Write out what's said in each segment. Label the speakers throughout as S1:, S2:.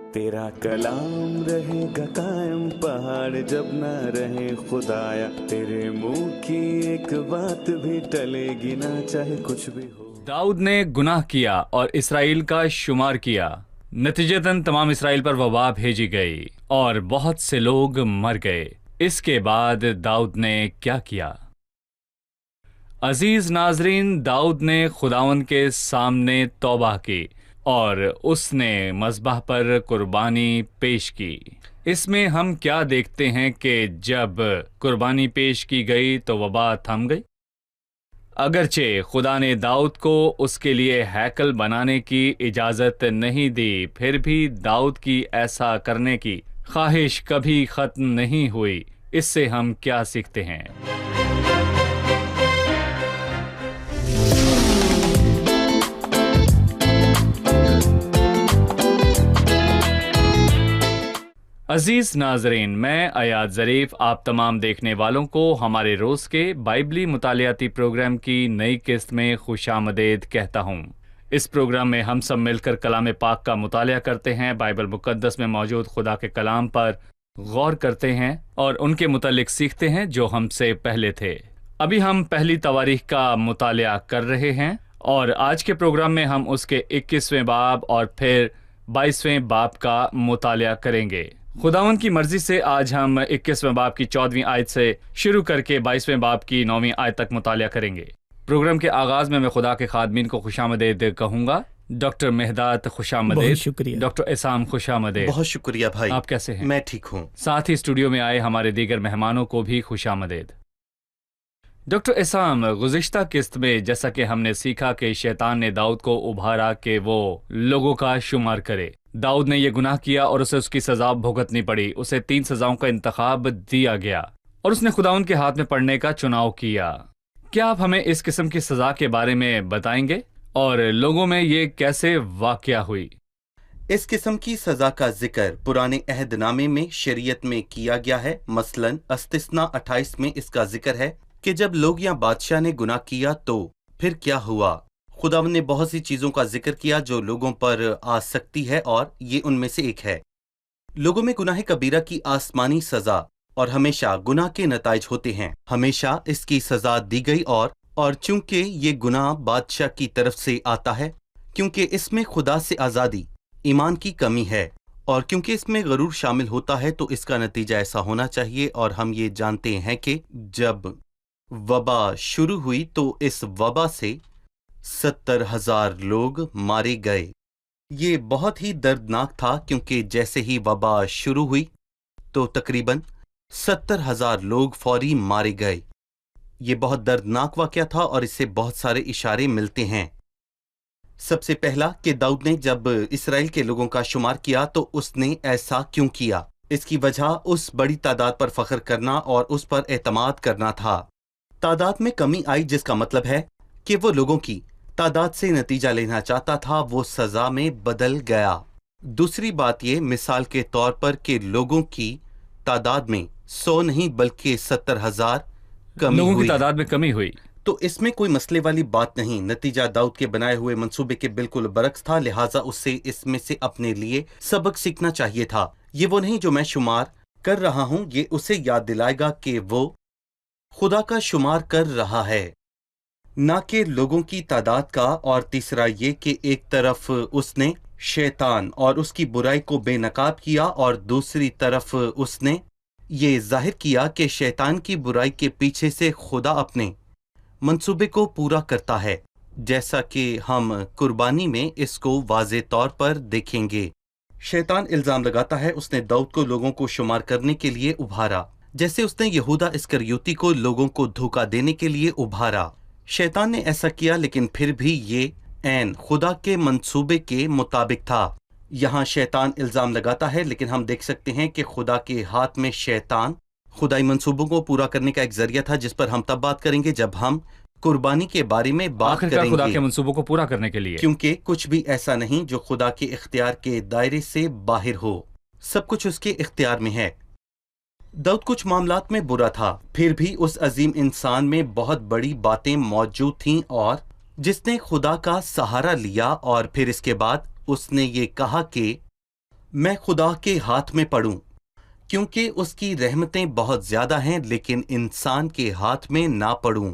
S1: तेरा कलाम रहेगा कायम पहाड़ जब ना रहे खुदाया, तेरे मुंह की एक बात भी टलेगी ना चाहे कुछ भी हो।
S2: दाऊद ने गुनाह किया और इसराइल का शुमार किया। नतीजतन तमाम इसराइल पर वबा भेजी गई और बहुत से लोग मर गए। इसके बाद दाऊद ने क्या किया? अजीज नाजरीन, दाऊद ने खुदावन के सामने तौबा की और उसने मज़बाह पर कुर्बानी पेश की। इसमें हम क्या देखते हैं कि जब कुर्बानी पेश की गई तो वबा थम गई। अगरचे खुदा ने दाऊद को उसके लिए हैकल बनाने की इजाज़त नहीं दी, फिर भी दाऊद की ऐसा करने की ख्वाहिश कभी ख़त्म नहीं हुई। इससे हम क्या सीखते हैं? अजीज नाजरीन, मैं अयाद ज़रीफ आप तमाम देखने वालों को हमारे रोज़ के बाइबली मुतालियाती प्रोग्राम की नई किस्त में खुशामदीद कहता हूँ। इस प्रोग्राम में हम सब मिलकर कलाम पाक का मुतालिया करते हैं, बाइबल मुकद्दस में मौजूद खुदा के कलाम पर गौर करते हैं और उनके मुतालिक सीखते हैं जो हमसे पहले थे। अभी हम पहली तवारीख का मुतालिया कर रहे हैं और आज के प्रोग्राम में हम उसके 21वें बाब और फिर 22वें बाब का मुतालिया करेंगे। खुदावन की मर्जी से आज हम 21वें बाब की 14वीं आयत से शुरू करके 22वें बाब की 9वीं आयत तक मुतालिया करेंगे। प्रोग्राम के आगाज में मैं खुदा के खादमीन को खुशामदीद कहूंगा। डॉक्टर मेहदात खुशामदीद,
S3: शुक्रिया।
S2: डॉक्टर इसाम खुशामदीद।
S4: बहुत शुक्रिया भाई।
S2: आप कैसे हैं?
S4: मैं ठीक हूँ।
S2: साथ ही स्टूडियो में आए हमारे दीगर मेहमानों को भी खुशामदीद। डॉक्टर इसाम, गुज़िश्ता किस्त में जैसा कि हमने सीखा कि शैतान ने दाऊद को उभारा कि वो लोगों का शुमार करे। दाऊद ने यह गुनाह किया और उसे उसकी सजा भुगतनी पड़ी। उसे 3 सजाओं का इंतखाब दिया गया और उसने खुदाउन के हाथ में पड़ने का चुनाव किया। क्या आप हमें इस किस्म की सजा के बारे में बताएंगे और लोगों में ये कैसे वाक़या हुई?
S4: इस किस्म की सजा का जिक्र पुराने अहदनामे में शरीयत में किया गया है। मसलन इस्तिस्ना 28 में इसका जिक्र है कि जब लोग या बादशाह ने गुनाह किया तो फिर क्या हुआ। खुदावंद ने बहुत सी चीजों का जिक्र किया जो लोगों पर आ सकती है और ये उनमें से एक है। लोगों में गुनाह कबीरा की आसमानी सजा और हमेशा गुनाह के नताइज होते हैं। हमेशा इसकी सजा दी गई और चूंकि ये गुनाह बादशाह की तरफ से आता है, क्योंकि इसमें खुदा से आज़ादी, ईमान की कमी है और क्योंकि इसमें गरूर शामिल होता है, तो इसका नतीजा ऐसा होना चाहिए। और हम ये जानते हैं कि जब वबा शुरू हुई तो इस वबा से 70,000 लोग मारे गए। ये बहुत ही दर्दनाक था क्योंकि जैसे ही वबा शुरू हुई तो तकरीबन 70,000 लोग फौरी मारे गए। ये बहुत दर्दनाक वाक़या था और इससे बहुत सारे इशारे मिलते हैं। सबसे पहला कि दाऊद ने जब इसराइल के लोगों का शुमार किया तो उसने ऐसा क्यों किया। इसकी वजह उस बड़ी तादाद पर फख्र करना और उस पर एतमाद करना था। तादाद में कमी आई, जिसका मतलब है कि वो लोगों की तादाद से नतीजा लेना चाहता था, वो सजा में बदल गया। दूसरी बात ये, मिसाल के तौर पर कि लोगों की तादाद में 100 नहीं बल्कि 70,000
S2: लोगों की तादाद में कमी हुई,
S4: तो इसमें कोई मसले वाली बात नहीं। नतीजा दाऊद के बनाए हुए मंसूबे के बिल्कुल बरक्स था, लिहाजा उससे इसमें से अपने लिए सबक सीखना चाहिए था। ये वो नहीं जो मैं शुमार कर रहा हूँ, ये उसे याद दिलाएगा कि वो खुदा का शुमार कर रहा है, ना कि लोगों की तादाद का। और तीसरा ये कि एक तरफ उसने शैतान और उसकी बुराई को बेनकाब किया और दूसरी तरफ उसने ये जाहिर किया कि शैतान की बुराई के पीछे से खुदा अपने मंसूबे को पूरा करता है, जैसा कि हम कुर्बानी में इसको वाज़े तौर पर देखेंगे। शैतान इल्जाम लगाता है उसने दाऊद को लोगों को शुमार करने के लिए उभारा, जैसे उसने यहूदा इस्करियोती को लोगों को धोखा देने के लिए उभारा। शैतान ने ऐसा किया, लेकिन फिर भी ये ऐन खुदा के मंसूबे के मुताबिक था। यहाँ शैतान इल्जाम लगाता है, लेकिन हम देख सकते हैं कि खुदा के हाथ में शैतान खुदाई मंसूबों को पूरा करने का एक जरिया था, जिस पर हम तब बात करेंगे जब हम कुर्बानी के बारे में बात करेंगे।
S2: खुदा के मंसूबों को पूरा करने के लिए,
S4: क्योंकि कुछ भी ऐसा नहीं जो खुदा के इख्तियार के दायरे से बाहर हो, सब कुछ उसके इख्तियार में है। दाऊद कुछ मामलात में बुरा था, फिर भी उस अजीम इंसान में बहुत बड़ी बातें मौजूद थीं और जिसने खुदा का सहारा लिया और फिर इसके बाद उसने ये कहा कि मैं खुदा के हाथ में पड़ूं, क्योंकि उसकी रहमतें बहुत ज्यादा हैं, लेकिन इंसान के हाथ में ना पड़ूं।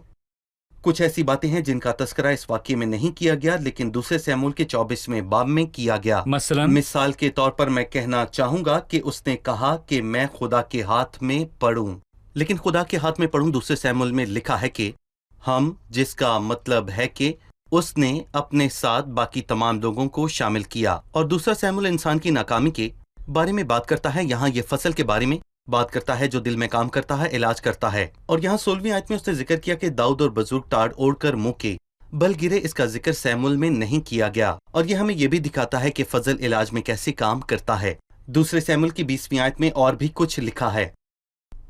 S4: कुछ ऐसी बातें हैं जिनका तस्करा इस वाक्य में नहीं किया गया, लेकिन दूसरे शमूएल के 24वें बाब में किया गया।
S2: मसलन
S4: मिसाल के तौर पर मैं कहना चाहूंगा कि उसने कहा कि मैं खुदा के हाथ में पड़ूं, लेकिन खुदा के हाथ में पड़ूं दूसरे शमूएल में लिखा है कि हम, जिसका मतलब है कि उसने अपने साथ बाकी तमाम लोगों को शामिल किया। और दूसरा शमूएल इंसान की नाकामी के बारे में बात करता है। यहाँ ये फसल के बारे में बात करता है जो दिल में काम करता है, इलाज करता है। और यहाँ 16वीं आयत में उसने जिक्र किया कि दाऊद और बुजुर्ग टाड़ ओढ़कर मुंह के बल गिरे। इसका जिक्र शमूएल में नहीं किया गया। और ये हमें ये भी दिखाता है कि फजल इलाज में कैसे काम करता है। दूसरे शमूएल की 20वीं आयत में और भी कुछ लिखा है।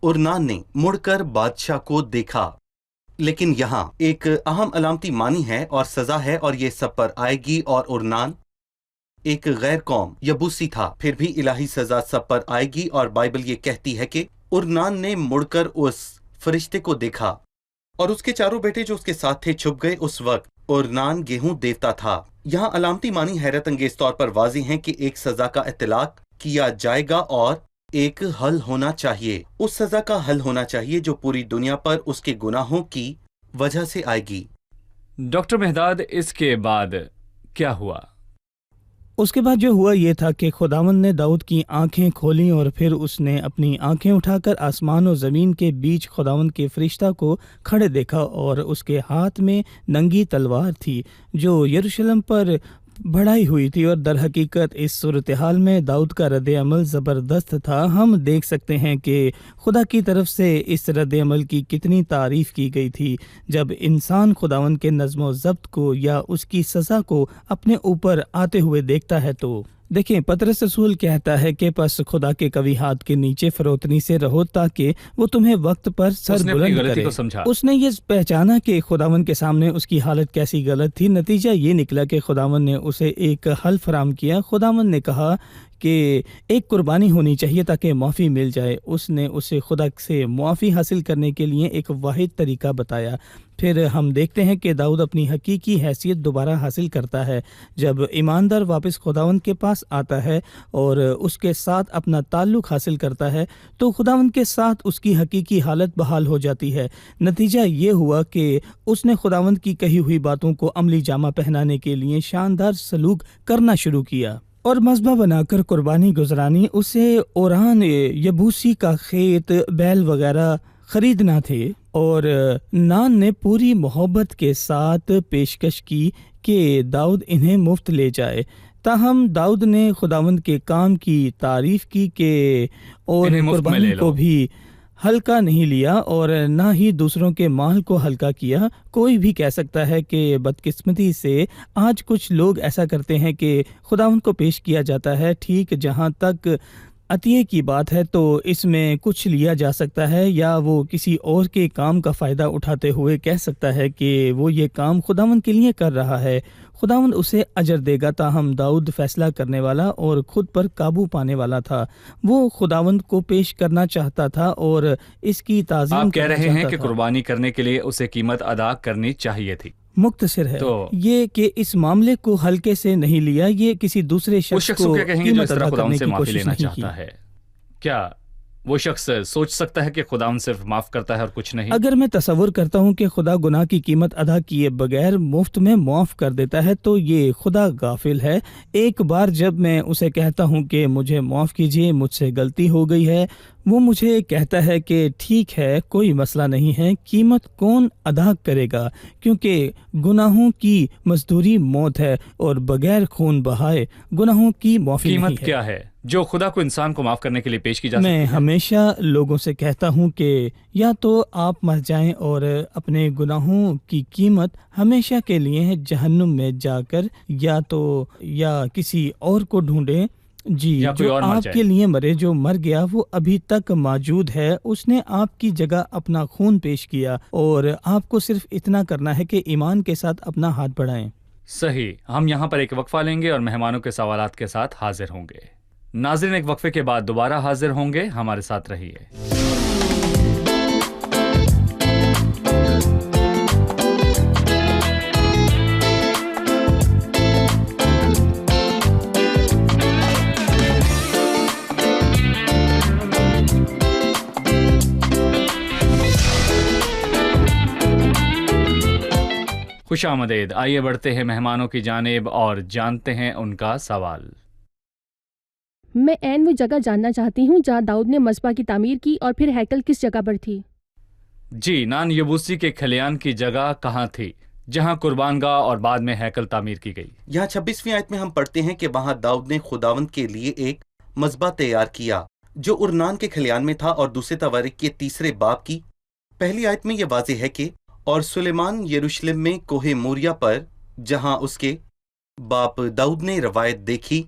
S4: उरनान ने मुड़कर बादशाह को देखा। लेकिन यहाँ एक अहम अलामती मानी है और सजा है, और ये सब पर आएगी। और उरनान एक गैर कौम यबूसी था, फिर भी इलाही सजा सब पर आएगी। और बाइबल ये कहती है कि उरनान ने मुड़कर उस फरिश्ते को देखा और उसके चारों बेटे जो उसके साथ थे छुप गए। उस वक्त उरनान गेहूं देता था। यहाँ अलामती मानी हैरत अंगेज तौर पर वाज़ेह है कि एक सजा का इतलाक किया जाएगा और एक हल होना चाहिए। उस सजा का हल होना चाहिए जो पूरी दुनिया पर उसके गुनाहों की वजह से आएगी।
S2: डॉक्टर मेहदाद, इसके बाद क्या हुआ?
S3: उसके बाद जो हुआ ये था कि खुदावंद ने दाऊद की आंखें खोलीं और फिर उसने अपनी आंखें उठाकर आसमान और ज़मीन के बीच खुदावंद के फरिश्ता को खड़े देखा, और उसके हाथ में नंगी तलवार थी जो यरूशलेम पर बढ़ाई हुई थी। और दर हकीकत इस सूरत हाल में दाऊद का रद्द अमल ज़बरदस्त था। हम देख सकते हैं कि खुदा की तरफ से इस रद्द अमल की कितनी तारीफ़ की गई थी। जब इंसान खुदावंद के नज़्म व ज़ब्त को या उसकी सज़ा को अपने ऊपर आते हुए देखता है तो देखें, पतरस रसूल कहता है कि बस खुदा के कवी हाथ के नीचे फरोतनी से रहो ताकि वो तुम्हें वक्त पर सर बुलंद करे। उसने ये पहचाना कि खुदावंद के सामने उसकी हालत कैसी गलत थी। नतीजा ये निकला कि खुदावंद ने उसे एक हल फराम किया। खुदावंद ने कहा कि एक कुर्बानी होनी चाहिए ताकि माफ़ी मिल जाए। उसने उसे खुदा से माफ़ी हासिल करने के लिए एक वाहिद तरीका बताया। फिर हम देखते हैं कि दाऊद अपनी हकीकी हैसियत दोबारा हासिल करता है जब ईमानदार वापस खुदावंद के पास आता है और उसके साथ अपना ताल्लुक़ हासिल करता है, तो खुदावंद के साथ उसकी हकीकी हालत बहाल हो जाती है। नतीजा ये हुआ कि उसने खुदावंद की कही हुई बातों को अमली जामा पहनाने के लिए शानदार सलूक करना शुरू किया और मज़बा बनाकर कुर्बानी गुजरानी। उसे ओरान यबूसी का खेत, बैल वगैरह खरीदना थे, और नान ने पूरी मोहब्बत के साथ पेशकश की कि दाऊद इन्हें मुफ्त ले जाए। ताहम दाऊद ने खुदावंद के काम की तारीफ की कि और कुर्बानी को भी हल्का नहीं लिया और ना ही दूसरों के माल को हल्का किया। कोई भी कह सकता है कि बदकिस्मती से आज कुछ लोग ऐसा करते हैं कि खुदावंद को पेश किया जाता है। ठीक, जहाँ तक अतिये की बात है तो इसमें कुछ लिया जा सकता है, या वो किसी और के काम का फ़ायदा उठाते हुए कह सकता है कि वो ये काम खुदावंद के लिए कर रहा है। खुदावंद उसे अजर देगा। ताहम दाऊद फैसला करने वाला और खुद पर काबू पाने वाला था। वो खुदावंद को पेश करना चाहता था और इसकी ताज़ीम।
S2: आप कह रहे हैं कि कुर्बानी करने के लिए उसे कीमत अदा करनी चाहिए थी।
S3: मुख्तसर है तो ये कि इस मामले को हल्के से नहीं लिया। ये किसी दूसरे शख्स को कीमत अदा करने की कोशिश नहीं की।
S2: क्या वो शख्स सोच सकता है कि खुदा सिर्फ माफ करता है और कुछ नहीं?
S3: अगर मैं तसव्वुर करता हूँ कि खुदा गुनाह की कीमत अदा किए बगैर मुफ्त में माफ कर देता है तो ये खुदा गाफिल है। एक बार जब मैं उसे कहता हूँ कि मुझे माफ कीजिए, मुझसे गलती हो गई है, वो मुझे कहता है कि ठीक है, कोई मसला नहीं है, कीमत कौन अदा करेगा, क्योंकि गुनाहों की मजदूरी मौत है और बगैर खून बहाए गुनाहों की माफी
S2: कीमत
S3: नहीं है।
S2: क्या है जो खुदा को इंसान को माफ करने के लिए पेश की जा सकती है?
S3: मैं हमेशा लोगों से कहता हूँ कि या तो आप मर जाएं और अपने गुनाहों की कीमत हमेशा के लिए जहन्नुम में जाकर, या किसी और को ढूंढें जी, जो आपके लिए मरे, जो मर गया वो अभी तक मौजूद है, उसने आपकी जगह अपना खून पेश किया और आपको सिर्फ इतना करना है कि ईमान के साथ अपना हाथ बढ़ाएं।
S2: सही। हम यहाँ पर एक वक्फा लेंगे और मेहमानों के सवालात के साथ हाजिर होंगे। नाज़रीन, एक वक्फे के बाद दोबारा हाजिर होंगे, हमारे साथ रहिए। خوش آمدید. آئیے بڑھتے ہیں مہمانوں کی جانب اور جانتے ہیں ان کا سوال.
S5: میں عین وہ جگہ جاننا چاہتی ہوں جہاں داؤد نے مذبح کی تعمیر کی اور پھر ہیکل کس جگہ پر تھی؟
S2: جی، نان یبوسی کے کھلیان کی جگہ کہاں تھی جہاں قربان گاہ اور بعد میں ہیکل تعمیر کی گئی؟
S4: یہاں 26ویں آیت میں ہم پڑھتے ہیں کہ وہاں داؤد نے خداوند کے لیے ایک مذبح تیار کیا جو ارنان کے کھلیان میں تھا، اور دوسرے تواریخ کے 3 باب کی پہلی آیت میں یہ واضح ہے کہ اور سلیمان یروشلم میں کوہ موریا پر جہاں اس کے باپ داؤد نے روایت دیکھی،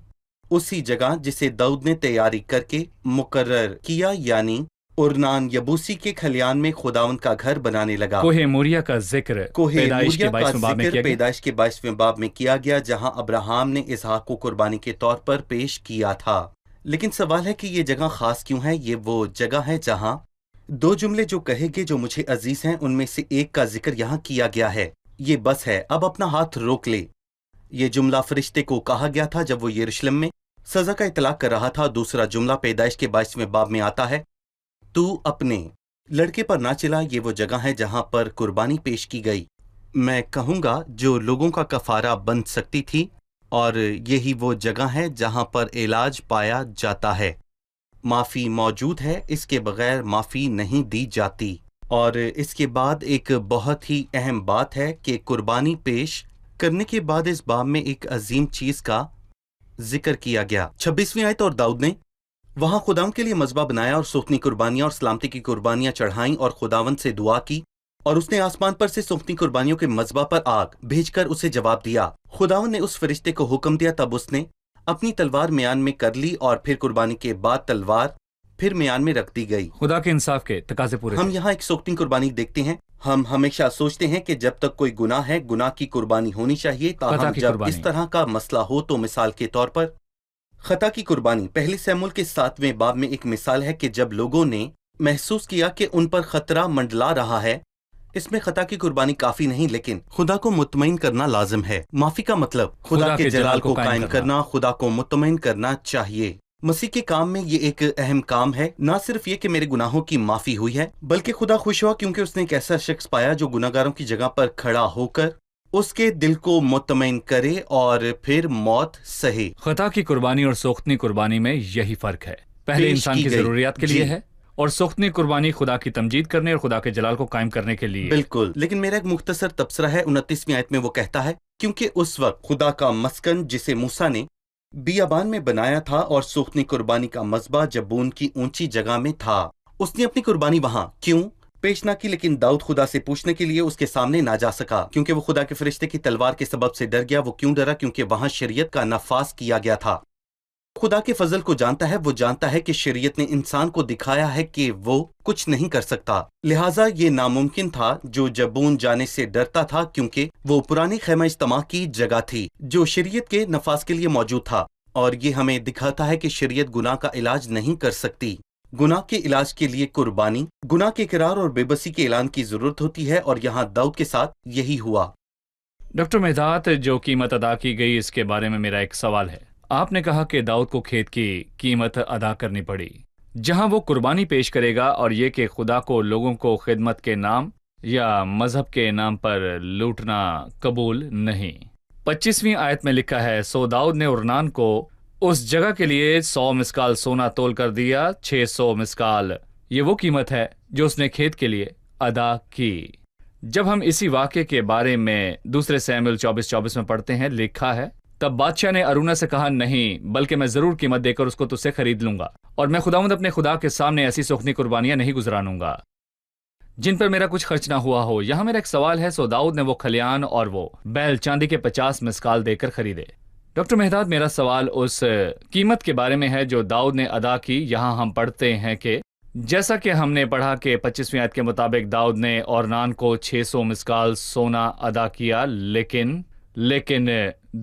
S4: اسی جگہ جسے داؤد نے تیاری کر کے مقرر کیا، یعنی ارنان یبوسی کے کھلیان میں خداوند کا گھر بنانے لگا۔
S2: کوہ موریا کا ذکر پیدائش کے 22ویں باب میں کیا گیا؟
S4: پیدائش کے 22ویں باب میں کیا گیا، جہاں ابراہام نے اسحاق کو قربانی کے طور پر پیش کیا تھا۔ لیکن سوال ہے کہ یہ جگہ خاص کیوں ہے؟ یہ وہ جگہ ہے جہاں 2 جملے جو کہے گے جو مجھے عزیز ہیں ان میں سے ایک کا ذکر یہاں کیا گیا ہے۔ یہ بس ہے، اب اپنا ہاتھ روک لے۔ یہ جملہ فرشتے کو کہا گیا تھا جب وہ یروشلم میں سزا کا اطلاق کر رہا تھا۔ دوسرا جملہ پیدائش کے 22ویں باب میں آتا ہے، تو اپنے لڑکے پر نہ چلا۔ یہ وہ جگہ ہے جہاں پر قربانی پیش کی گئی، میں کہوں گا جو لوگوں کا کفارہ بن سکتی تھی، اور یہی وہ جگہ ہے جہاں پر علاج پایا جاتا ہے۔ معافی موجود ہے، اس کے بغیر معافی نہیں دی جاتی۔ اور اس کے بعد ایک بہت ہی اہم بات ہے کہ قربانی پیش کرنے کے بعد اس باب میں ایک عظیم چیز کا ذکر کیا گیا۔ 26ویں آیت، اور داؤد نے وہاں خداوند کے لیے مذبح بنایا اور سوختنی قربانیاں اور سلامتی کی قربانیاں چڑھائیں، اور خداوند سے دعا کی، اور اس نے آسمان پر سے سوختنی قربانیوں کے مذبح پر آگ بھیج کر اسے جواب دیا۔ خداوند نے اس فرشتے کو حکم دیا، تب اس نے اپنی تلوار میان میں کر لی، اور پھر قربانی کے بعد تلوار پھر میان میں رکھ دی گئی۔
S2: خدا کے انصاف کے تقاضے پورے
S4: ہم یہاں ایک سوختنی قربانی دیکھتے ہیں۔ ہم ہمیشہ سوچتے ہیں کہ جب تک کوئی گناہ ہے، گناہ کی قربانی ہونی چاہیے، تاہم جب اس طرح کا مسئلہ ہو تو مثال کے طور پر خطا کی قربانی پہلی سیموئیل کے 7ویں باب میں ایک مثال ہے کہ جب لوگوں نے محسوس کیا کہ ان پر خطرہ منڈلا رہا ہے، اس میں خطا کی قربانی کافی نہیں، لیکن خدا کو مطمئن کرنا لازم ہے۔ معافی کا مطلب خدا کے جلال کو قائم کرنا، خدا کو مطمئن کرنا چاہیے۔ مسیح کے کام میں یہ ایک اہم کام ہے، نہ صرف یہ کہ میرے گناہوں کی معافی ہوئی ہے، بلکہ خدا خوش ہوا کیونکہ اس نے ایک ایسا شخص پایا جو گناہگاروں کی جگہ پر کھڑا ہو کر اس کے دل کو مطمئن کرے اور پھر موت سہے۔
S2: خطا کی قربانی اور سوختنی قربانی میں یہی فرق ہے، پہلے انسان کی ضروریات کے لیے ہے، اور سوختنی قربانی خدا کی تمجید کرنے اور خدا کے جلال کو قائم کرنے کے لیے۔
S4: بالکل، لیکن میرا ایک مختصر تبصرہ ہے 29ویں آیت میں وہ کہتا ہے، کیونکہ اس وقت خدا کا مسکن جسے موسیٰ نے بیابان میں بنایا تھا اور سوختنی قربانی کا مذبح جبون کی اونچی جگہ میں تھا، اس نے اپنی قربانی وہاں کیوں پیش نہ کی؟ لیکن داؤد خدا سے پوچھنے کے لیے اس کے سامنے نہ جا سکا کیونکہ وہ خدا کے فرشتے کی تلوار کے سبب سے ڈر گیا۔ وہ کیوں ڈرا؟ کیونکہ وہاں شریعت کا نفاذ کیا گیا تھا۔ خدا کے فضل کو جانتا ہے، وہ جانتا ہے کہ شریعت نے انسان کو دکھایا ہے کہ وہ کچھ نہیں کر سکتا، لہٰذا یہ ناممکن تھا۔ جو جبون جانے سے ڈرتا تھا کیونکہ وہ پرانی خیمہ اجتماع کی جگہ تھی جو شریعت کے نفاذ کے لیے موجود تھا، اور یہ ہمیں دکھاتا ہے کہ شریعت گناہ کا علاج نہیں کر سکتی۔ گناہ کے علاج کے لیے قربانی، گناہ کے اقرار اور بے بسی کے اعلان کی ضرورت ہوتی ہے، اور یہاں داؤد کے ساتھ یہی ہوا۔
S2: ڈاکٹر مہداد، جو قیمت ادا کی گئی اس کے بارے میں میرا ایک سوال ہے۔ آپ نے کہا کہ داؤد کو کھیت کی قیمت ادا کرنی پڑی جہاں وہ قربانی پیش کرے گا، اور یہ کہ خدا کو لوگوں کو خدمت کے نام یا مذہب کے نام پر لوٹنا قبول نہیں۔ 25ویں آیت میں لکھا ہے، سو داؤد نے ارنان کو اس جگہ کے لیے 100 مسکال سونا تول کر دیا، 600 مسکال۔ یہ وہ قیمت ہے جو اس نے کھیت کے لیے ادا کی۔ جب ہم اسی واقعے کے بارے میں دوسرے سیموئیل 24:24 میں پڑھتے ہیں، لکھا ہے، تب بادشاہ نے ارونہ سے کہا، نہیں، بلکہ میں ضرور قیمت دے کر اس کو تجھ سے خرید لوں گا، اور میں خداوند اپنے خدا کے سامنے ایسی سوختنی قربانیاں نہیں گزرانوں گا جن پر میرا کچھ خرچ نہ ہوا ہو۔ یہاں میرا ایک سوال ہے، سو داؤد نے وہ کھلیان اور وہ بیل چاندی کے 50 مسکال دے کر خریدے۔ ڈاکٹر مہداد، میرا سوال اس قیمت کے بارے میں ہے جو داؤد نے ادا کی۔ یہاں ہم پڑھتے ہیں کہ جیسا کہ ہم نے پڑھا کہ 25ویں آیت کے مطابق داؤد نے اورنان کو 600 مسکال سونا ادا کیا، لیکن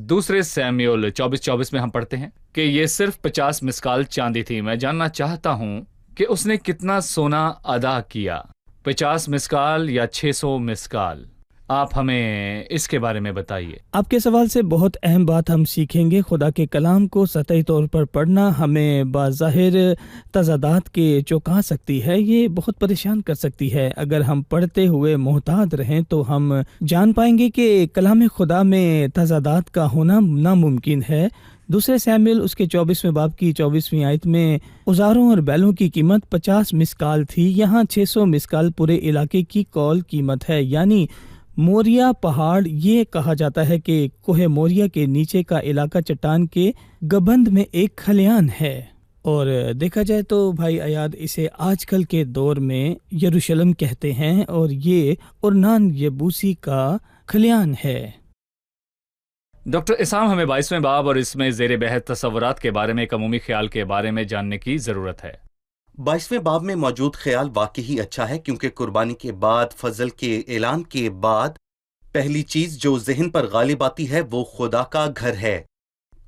S2: دوسرے سیموئیل 24:24 میں ہم پڑھتے ہیں کہ یہ صرف 50 مسکال چاندی تھی۔ میں جاننا چاہتا ہوں کہ اس نے کتنا سونا ادا کیا، 50 مسکال یا 600 مسکال؟ آپ ہمیں اس کے بارے میں بتائیے۔
S3: آپ کے سوال سے بہت اہم بات ہم سیکھیں گے۔ خدا کے کلام کو سطحی طور پر پڑھنا ہمیں بظاہر تضادات کے چونکا سکتی ہے، یہ بہت پریشان کر سکتی ہے۔ اگر ہم پڑھتے ہوئے محتاط رہیں تو ہم جان پائیں گے کہ کلام خدا میں تضادات کا ہونا ناممکن ہے۔ دوسرے سیموئیل اس کے 24ویں باب کی 24ویں آیت میں اوزاروں اور بیلوں کی قیمت 50 مسکال تھی، یہاں 600 مسکال پورے علاقے کی کول قیمت ہے۔ یعنی موریا پہاڑ، یہ کہا جاتا ہے کہ کوہ موریا کے نیچے کا علاقہ چٹان کے گبند میں ایک کھلیان ہے، اور دیکھا جائے تو بھائی ایاد اسے آج کل کے دور میں یروشلم کہتے ہیں، اور یہ ارنان یبوسی کا کھلیان ہے۔
S2: ڈاکٹر اسام، ہمیں 22ویں باب اور اس میں زیر بحث تصورات کے بارے میں ایک عمومی خیال کے بارے میں جاننے کی ضرورت ہے۔
S4: 22ویں باب میں موجود خیال واقعی اچھا ہے، کیونکہ قربانی کے بعد، فضل کے اعلان کے بعد پہلی چیز جو ذہن پر غالب آتی ہے وہ خدا کا گھر ہے۔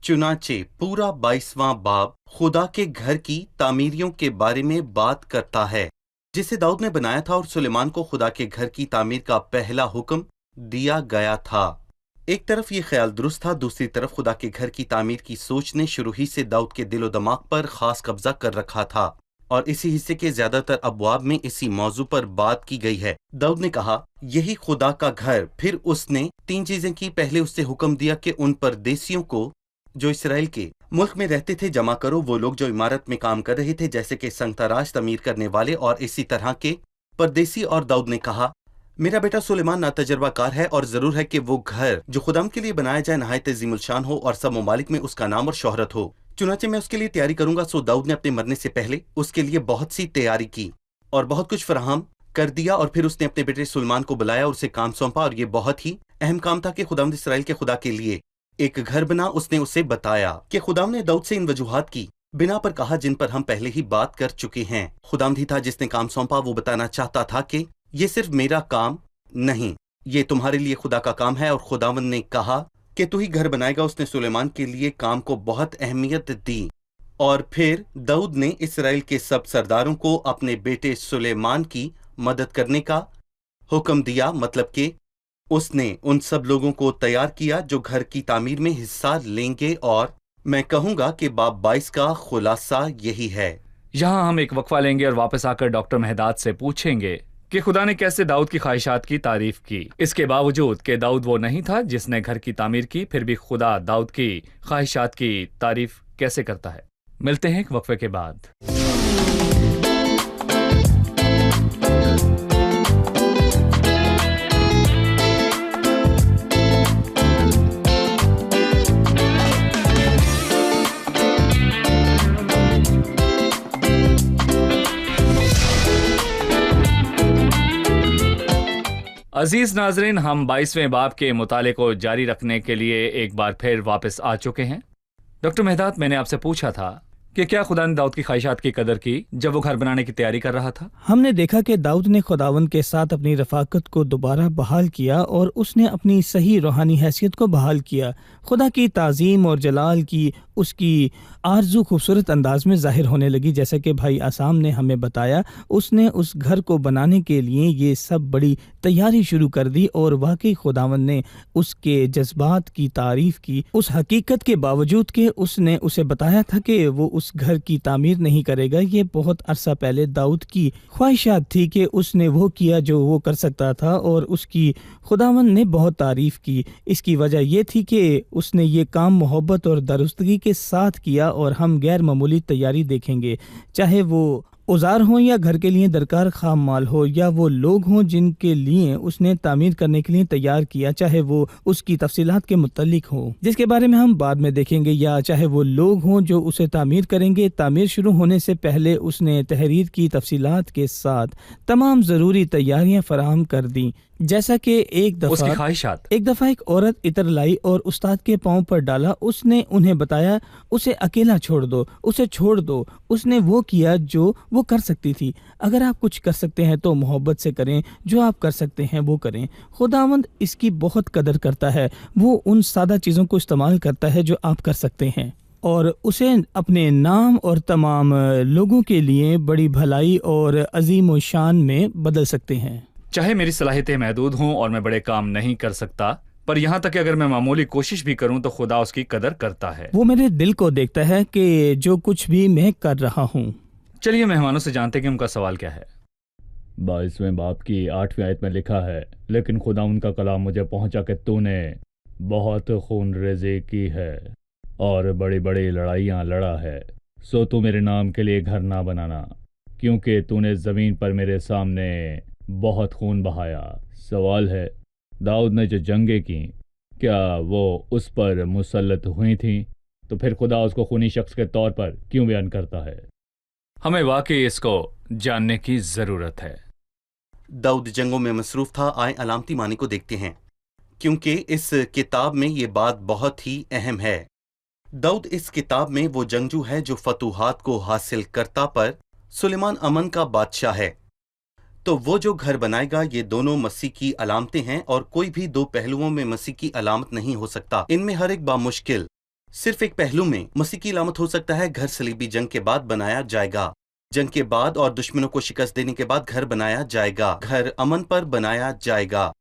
S4: چنانچہ پورا 22واں باب خدا کے گھر کی تعمیریوں کے بارے میں بات کرتا ہے جسے داؤد نے بنایا تھا، اور سلیمان کو خدا کے گھر کی تعمیر کا پہلا حکم دیا گیا تھا۔ ایک طرف یہ خیال درست تھا، دوسری طرف خدا کے گھر کی تعمیر کی سوچ نے شروع ہی سے داؤد کے دل و دماغ پر خاص قبضہ کر رکھا تھا، اور اسی حصے کے زیادہ تر ابواب میں اسی موضوع پر بات کی گئی ہے۔ داؤد نے کہا یہی خدا کا گھر، پھر اس نے 3 چیزیں کی۔ پہلے اس سے حکم دیا کہ ان پردیسیوں کو جو اسرائیل کے ملک میں رہتے تھے جمع کرو، وہ لوگ جو عمارت میں کام کر رہے تھے جیسے کہ سنگ تراش، تعمیر کرنے والے اور اسی طرح کے پردیسی۔ اور داؤد نے کہا میرا بیٹا سلیمان ناتجربہ کار ہے، اور ضرور ہے کہ وہ گھر جو خدام کے لیے بنایا جائے نہایت عظیم الشان ہو، اور سب ممالک میں اس کا نام اور شہرت ہو۔ چنانچہ میں اس کے لیے تیاری کروں گا۔ سو داؤد نے اپنے مرنے سے پہلے اس کے لیے بہت سی تیاری کی اور بہت کچھ فراہم کر دیا، اور پھر اس نے اپنے بیٹے سلیمان کو بلایا اور اسے کام سونپا، اور یہ بہت ہی اہم کام تھا کہ خداوند اسرائیل کے خدا کے لیے ایک گھر بنا۔ اس نے اسے بتایا کہ خداوند نے داؤد سے ان وجوہات کی بنا پر کہا جن پر ہم پہلے ہی بات کر چکے ہیں۔ خداوند ہی تھا جس نے کام سونپا، وہ بتانا چاہتا تھا کہ یہ صرف میرا کام نہیں، یہ تمہارے لیے خدا کا کام ہے، اور خداوند نے کہا کہ تو ہی گھر بنائے گا۔ اس نے سلیمان کے لیے کام کو بہت اہمیت دی، اور پھر داؤد نے اسرائیل کے سب سرداروں کو اپنے بیٹے سلیمان کی مدد کرنے کا حکم دیا، مطلب کہ اس نے ان سب لوگوں کو تیار کیا جو گھر کی تعمیر میں حصہ لیں گے، اور میں کہوں گا کہ باب 22 کا خلاصہ یہی ہے۔
S2: یہاں ہم ایک وقفہ لیں گے اور واپس آ کر ڈاکٹر مہداد سے پوچھیں گے کہ خدا نے کیسے داؤد کی خواہشات کی تعریف کی، اس کے باوجود کہ داؤد وہ نہیں تھا جس نے گھر کی تعمیر کی، پھر بھی خدا داؤد کی خواہشات کی تعریف کیسے کرتا ہے۔ ملتے ہیں ایک وقفے کے بعد۔ عزیز ناظرین، ہم 22ویں باب کے مطالعے کو جاری رکھنے کے لیے ایک بار پھر واپس آ چکے ہیں۔ ڈاکٹر مہداد، میں نے آپ سے پوچھا تھا کہ کیا خدا نے داؤد کی خواہشات کی قدر کی جب وہ گھر بنانے کی تیاری کر رہا تھا؟
S3: ہم نے دیکھا کہ داؤد نے خداوند کے ساتھ اپنی رفاقت کو دوبارہ بحال کیا، اور اس نے اپنی صحیح روحانی حیثیت کو بحال کیا۔ خدا کی تعظیم اور جلال کی اس کی آرزو خوبصورت انداز میں ظاہر ہونے لگی، جیسا کہ بھائی آسام نے ہمیں بتایا۔ اس نے اس گھر کو بنانے کے لیے یہ سب بڑی تیاری شروع کر دی، اور واقعی خداوند نے اس کے جذبات کی تعریف کی، اس حقیقت کے باوجود کہ اس نے اسے بتایا تھا کہ وہ اس گھر کی تعمیر نہیں کرے گا۔ یہ بہت عرصہ پہلے داؤد کی خواہشات تھی کہ اس نے وہ کیا جو وہ کر سکتا تھا، اور اس کی خداوند نے بہت تعریف کی۔ اس کی وجہ یہ تھی کہ اس نے یہ کام محبت اور درستگی کے ساتھ کیا، اور ہم غیر معمولی تیاری دیکھیں گے، چاہے وہ اوزار ہوں یا گھر کے لیے درکار خام مال ہو، یا وہ لوگ ہوں جن کے لیے اس نے تعمیر کرنے کے لیے تیار کیا، چاہے وہ اس کی تفصیلات کے متعلق ہوں جس کے بارے میں ہم بعد میں دیکھیں گے، یا چاہے وہ لوگ ہوں جو اسے تعمیر کریں گے۔ تعمیر شروع ہونے سے پہلے اس نے تحریر کی تفصیلات کے ساتھ تمام ضروری تیاریاں فراہم کر دیں، جیسا کہ ایک
S2: اس کی
S3: دفعہ
S2: خواہشات
S3: ایک عورت عطر لائی اور استاد کے پاؤں پر ڈالا۔ اس نے انہیں بتایا اسے اکیلا چھوڑ دو، اسے چھوڑ دو۔ اس نے وہ کیا جو وہ کر سکتی تھی۔ اگر آپ کچھ کر سکتے ہیں تو محبت سے کریں، جو آپ کر سکتے ہیں وہ کریں۔ خداوند اس کی بہت قدر کرتا ہے، وہ ان سادہ چیزوں کو استعمال کرتا ہے جو آپ کر سکتے ہیں، اور اسے اپنے نام اور تمام لوگوں کے لیے بڑی بھلائی اور عظیم و شان میں بدل سکتے ہیں۔
S2: चाहे मेरी सलाहियतें महदूद हों और मैं बड़े काम नहीं कर सकता, पर यहाँ तक कि अगर मैं मामूली कोशिश भी करूँ तो खुदा उसकी कदर करता है।
S3: वो मेरे दिल को देखता है कि जो कुछ भी मैं कर रहा हूँ।
S2: चलिए मेहमानों से जानते कि उनका सवाल क्या है। 22वें बाब की 8वीं आयत में लिखा है, लेकिन खुदा उनका कलाम मुझे पहुंचा कि तूने बहुत खून रेज़ी की है और बड़ी बड़ी लड़ाइयाँ लड़ा है, सो तू मेरे नाम के लिए घर ना बनाना, क्योंकि तूने ज़मीन पर मेरे सामने बहुत खून बहाया। सवाल है, दाऊद ने जो जंगें की, क्या वो उस पर मुसल्लत हुई थीं? तो फिर खुदा उसको खूनी शख्स के तौर पर क्यों बयान करता है? हमें वाकई इसको जानने की ज़रूरत है।
S4: दाऊद जंगों में मसरूफ था। आए अलामती मानी को देखते हैं, क्योंकि इस किताब में ये बात बहुत ही अहम है। दाऊद इस किताब में वो जंगजू है जो फतूहात को हासिल करता, पर सुलेमान अमन का बादशाह है। तो वो जो घर बनाएगा, ये दोनों मसीह की अलामतें हैं और कोई भी दो पहलुओं में मसीह की अलामत नहीं हो सकता। इनमें हर एक बामुश्किल सिर्फ एक पहलू में मसीह की अलामत हो सकता है। घर सलीबी जंग के बाद बनाया जाएगा, जंग के बाद और दुश्मनों को शिकस्त देने के बाद घर बनाया जाएगा, घर अमन पर बनाया जाएगा।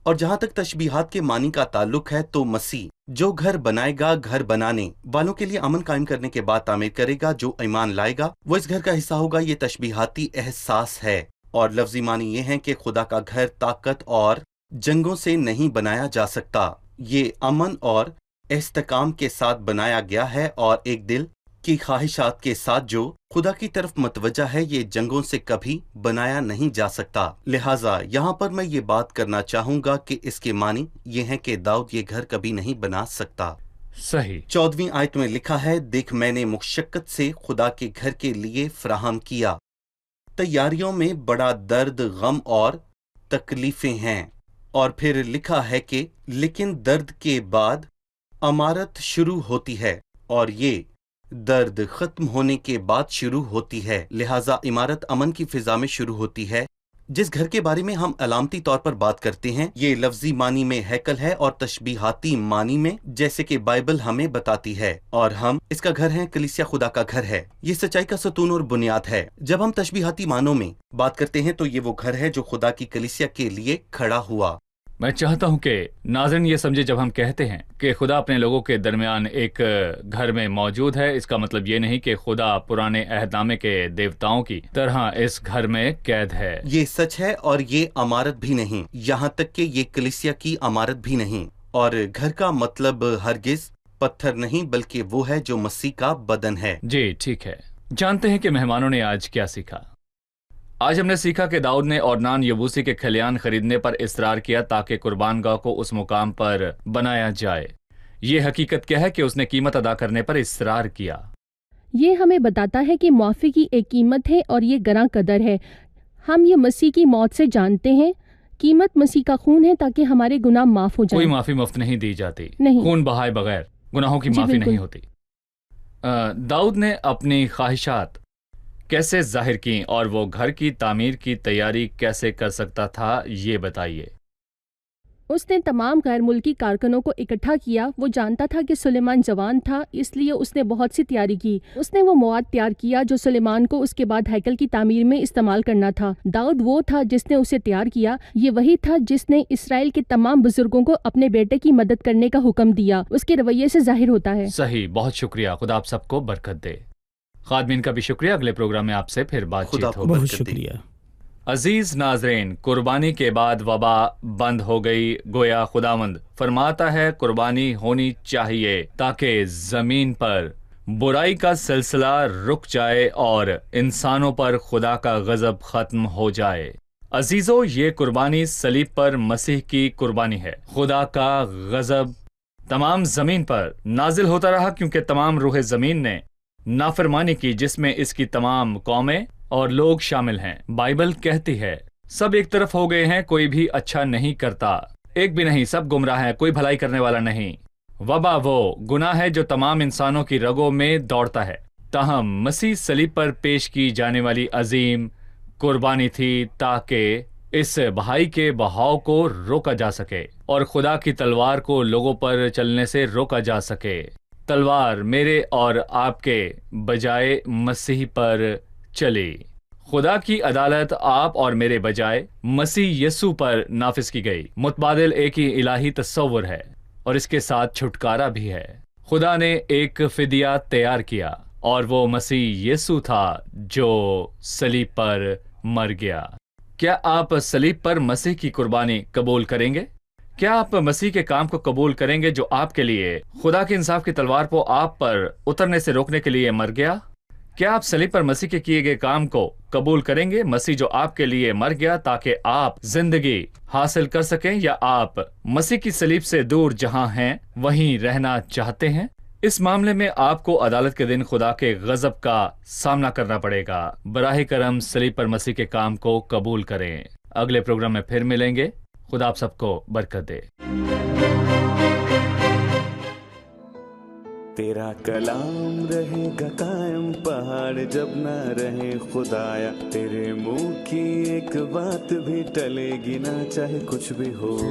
S4: और जहां तक तशबीहात के मानी का ताल्लुक है, तो मसीह जो घर बनाएगा, घर बनाने वालों के लिए अमन कायम करने के बाद तामीर करेगा। जो ईमान लाएगा वो इस घर का हिस्सा होगा। ये तशबीहाती एहसास है और लफ्जी मानी ये है कि खुदा का घर ताकत और जंगों से नहीं बनाया जा सकता। ये अमन और इस्तेकाम के साथ बनाया गया है और एक दिल की ख्वाहिशात के साथ जो खुदा की तरफ मतवज्जा है। ये जंगों से कभी बनाया नहीं जा सकता। लिहाजा यहाँ पर मैं ये बात करना चाहूंगा कि इसके मानी ये है कि दाऊद ये घर कभी नहीं बना सकता।
S2: सही।
S4: 14वीं आयत में लिखा है, देख मैंने मुशक्कत से खुदा के घर के लिए फराहम किया। तैयारियों में बड़ा दर्द, गम और तकलीफें हैं। और फिर लिखा है कि लेकिन दर्द के बाद अमारत शुरू होती है, और ये दर्द खत्म होने के बाद शुरू होती है। लिहाजा इमारत अमन की फिजा में शुरू होती है। जिस घर के बारे में हम अलामती तौर पर बात करते हैं, ये लफ्जी मानी में हैकल है और तशबीहाती मानी में, जैसे कि बाइबल हमें बताती है। और हम इसका घर हैं, कलीसिया खुदा का घर है। ये सच्चाई का सतून और बुनियाद है। जब हम तशबीहाती मानों में बात करते हैं तो ये वो घर है जो खुदा की कलीसिया के लिए खड़ा हुआ।
S2: मैं चाहता हूं कि नाज़रीन ये समझे, जब हम कहते हैं कि खुदा अपने लोगों के दरमियान एक घर में मौजूद है, इसका मतलब ये नहीं कि खुदा पुराने अहदनामे के देवताओं की तरह इस घर में कैद है।
S4: ये सच है और ये अमारत भी नहीं, यहाँ तक कि ये कलीसिया की अमारत भी नहीं। और घर का मतलब हरगिज पत्थर नहीं, बल्कि वो है जो मसीह का बदन है।
S2: जी ठीक है। जानते हैं कि मेहमानों ने आज क्या सीखा। आज हमने सीखा कि दाऊद ने ओर्नान यबूसी के खलियान खरीदने पर इसरार किया ताकि कुर्बानगाह को उस मुकाम पर बनाया जाए। ये हकीकत क्या है कि उसने कीमत अदा करने पर इसरार किया।
S5: ये हमें बताता है कि मुआफ़ी की एक कीमत है और ये गरां कदर है। हम ये मसीह की मौत से जानते हैं। कीमत मसीह का खून है ताकि हमारे गुनाह माफ हो जाएं।
S2: कोई माफी मुफ्त नहीं दी जाती।
S5: नहीं।
S2: खून बहाए बगैर गुनाहों की
S5: जी,
S2: माफी
S5: बिल्कुल।
S2: नहीं होती। दाऊद ने अपनी ख्वाहिशात कैसे जाहिर की और वो घर की तामीर की तैयारी कैसे कर सकता था, ये बताइए।
S5: उसने तमाम गैर मुल्की कारकुनों को इकट्ठा किया। वो जानता था कि सुलेमान जवान था, इसलिए उसने बहुत सी तैयारी की। उसने वो मवाद तैयार किया जो सुलेमान को उसके बाद हैकल की तामीर में इस्तेमाल करना था। दाऊद वो था जिसने उसे तैयार किया। ये वही था जिसने इसराइल के तमाम बुजुर्गों को अपने बेटे की मदद करने का हुक्म दिया। उसके रवैये से जाहिर होता है।
S2: सही, बहुत शुक्रिया। खुदा आप सबको बरकत दे। खादमीन का भी शुक्रिया। अगले प्रोग्राम में आपसे फिर
S4: खुदा
S2: बातचीत
S4: आपको
S2: होगी।
S3: बहुत
S4: बरकत दे।
S3: शुक्रिया।
S2: अजीज नाजरीन, कुर्बानी के बाद वबा बंद हो गई। गोया खुदावंद फरमाता है कुर्बानी होनी चाहिए ताकि जमीन पर बुराई का सिलसिला रुक जाए और इंसानों पर खुदा का गजब खत्म हो जाए। अजीजों, ये कुर्बानी सलीब पर मसीह की कुर्बानी है। खुदा का गजब तमाम जमीन पर नाजिल होता रहा क्योंकि तमाम रूह जमीन ने नाफरमानी की, जिसमें इसकी तमाम कौमें और लोग शामिल हैं। बाइबल कहती है सब एक तरफ हो गए हैं, कोई भी अच्छा नहीं करता, एक भी नहीं, सब गुमराह हैं, कोई भलाई करने वाला नहीं। वबा वो गुनाह है जो तमाम इंसानों की रगों में दौड़ता है। ताहम मसीह सलीब पर पेश की जाने वाली अजीम कुर्बानी थी ताकि इस बहाई के बहाव को रोका जा सके और खुदा की तलवार को लोगों पर चलने से रोका जा सके। तलवार मेरे और आपके बजाय मसीह पर चली। خدا کی عدالت آپ اور میرے بجائے مسیح یسوع پر نافذ کی گئی۔ متبادل ایک ہی الہی تصور ہے اور اس کے ساتھ چھٹکارا بھی ہے۔ خدا نے ایک فدیہ تیار کیا اور وہ مسیح یسوع تھا جو صلیب پر مر گیا۔ کیا آپ صلیب پر مسیح کی قربانی قبول کریں گے؟ کیا آپ مسیح کے کام کو قبول کریں گے جو آپ کے لیے خدا کے انصاف کی تلوار کو آپ پر اترنے سے روکنے کے لیے مر گیا؟ کیا آپ صلیب پر مسیح کے کیے گئے کام کو قبول کریں گے، مسیح جو آپ کے لیے مر گیا تاکہ آپ زندگی حاصل کر سکیں، یا آپ مسیح کی صلیب سے دور جہاں ہیں وہیں رہنا چاہتے ہیں؟ اس معاملے میں آپ کو عدالت کے دن خدا کے غضب کا سامنا کرنا پڑے گا۔ براہ کرم صلیب پر مسیح کے کام کو قبول کریں۔ اگلے پروگرام میں پھر ملیں گے۔ خدا آپ سب کو برکت دے۔
S1: تیرا کلام رہے گا قائم، پہاڑ جب نہ رہے خدایا، تیرے منہ کی ایک بات بھی ٹلے گی نہ، چاہے کچھ بھی ہو۔